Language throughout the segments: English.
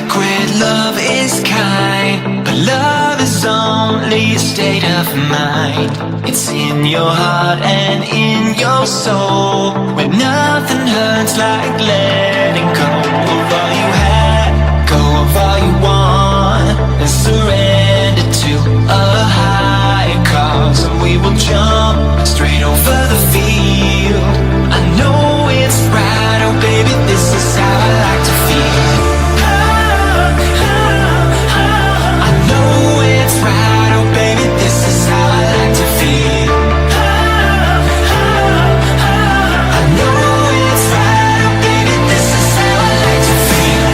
sacred, love is kind, but love is only a state of mind. It's in your heart and in your soul, where nothing hurts like letting go of all you had, go of all you want, and surrender to a higher cause. And we will jump straight over the field. I know it's right, oh baby, this is how I like to feel. I know it's right, oh baby, this is how I like to feel. I know it's right, oh baby, this is how I like to feel.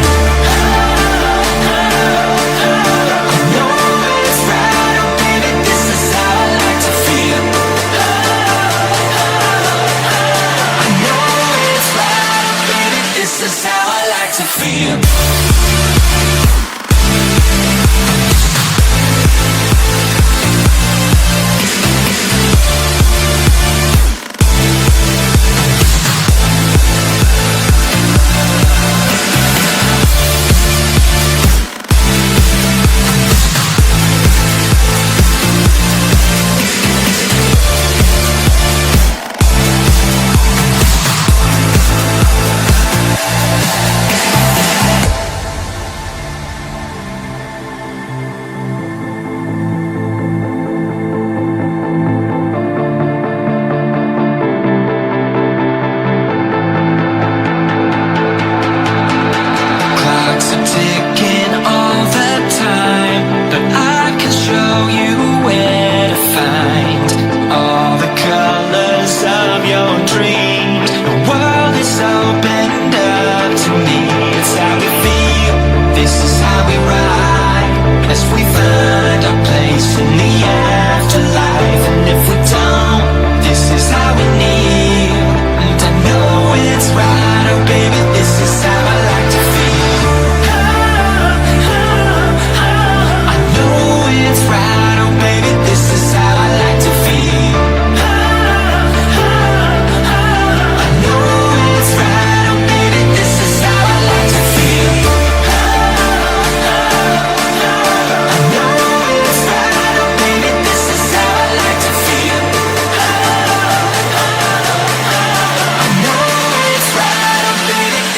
I know it's right, oh baby, this is how I like to feel. I know it's right, oh baby, this is how I like to feel.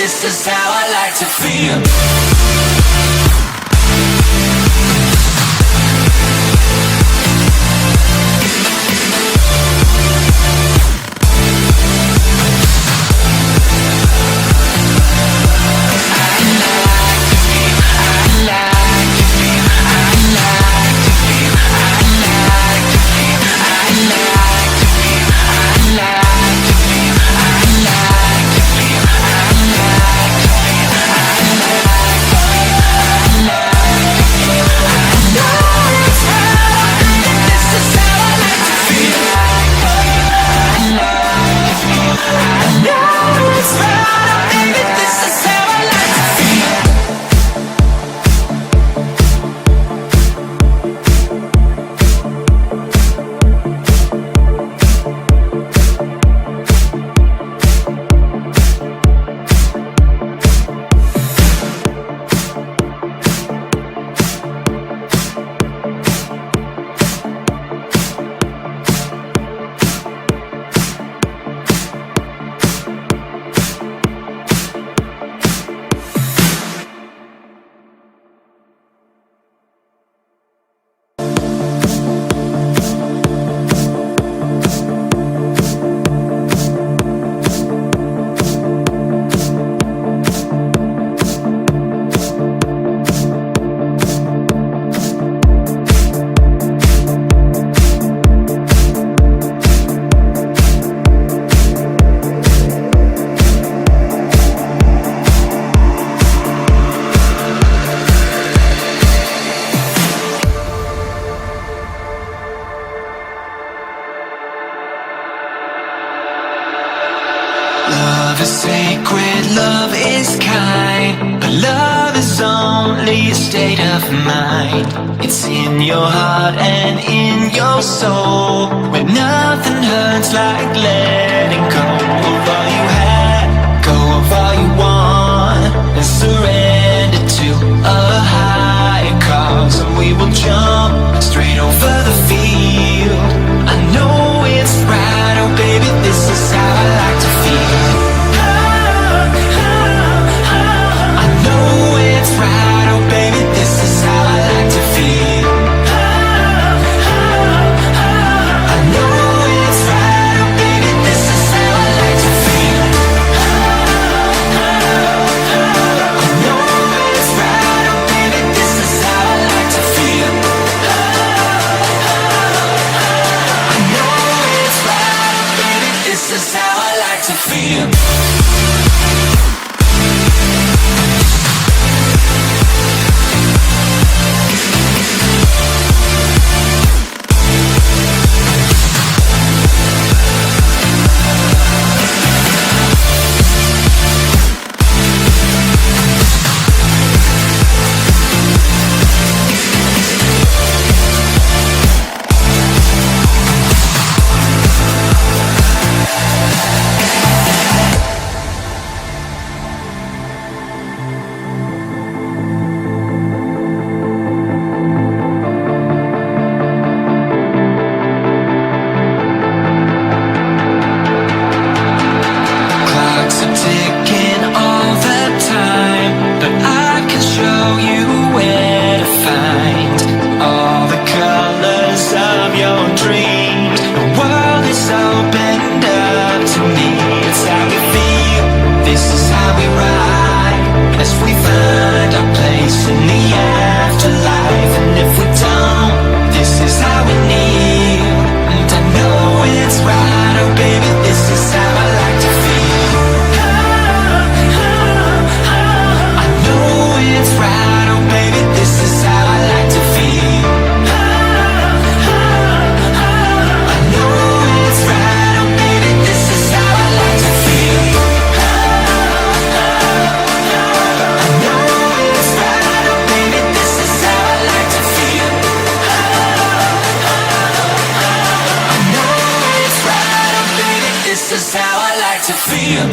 This is how I like to feel. Love is sacred, love is kind, but love is only a state of mind. It's in your heart and in your soul, where nothing hurts like letting go of all you had, go of all you want, and surrender to we will jump straight over the field. I know it's right, oh baby, this is how I like to feel. I know it's right, oh baby, this is how I like to feel. I know it's right, oh baby, this is how I like to feel. I know it's right, oh baby, this is how I like to feel. I know it's right, oh baby, this is how I like to feel. Clocks are ticking all the time, but I can show you where to find all the colors of your dreams. The world is opened up to me. It's how we feel, this is how we ride, as we find our place in the afterlife. And if we don't, this is how we kneel. And I know it's right, oh baby, this is how I like to feel. I know it's right, oh baby, this is how I like to feel. I know it's right, oh baby, this is how I like to feel. I know it's right, oh baby, this is how I like to feel. I know it's right, oh baby, this is how I like to feel.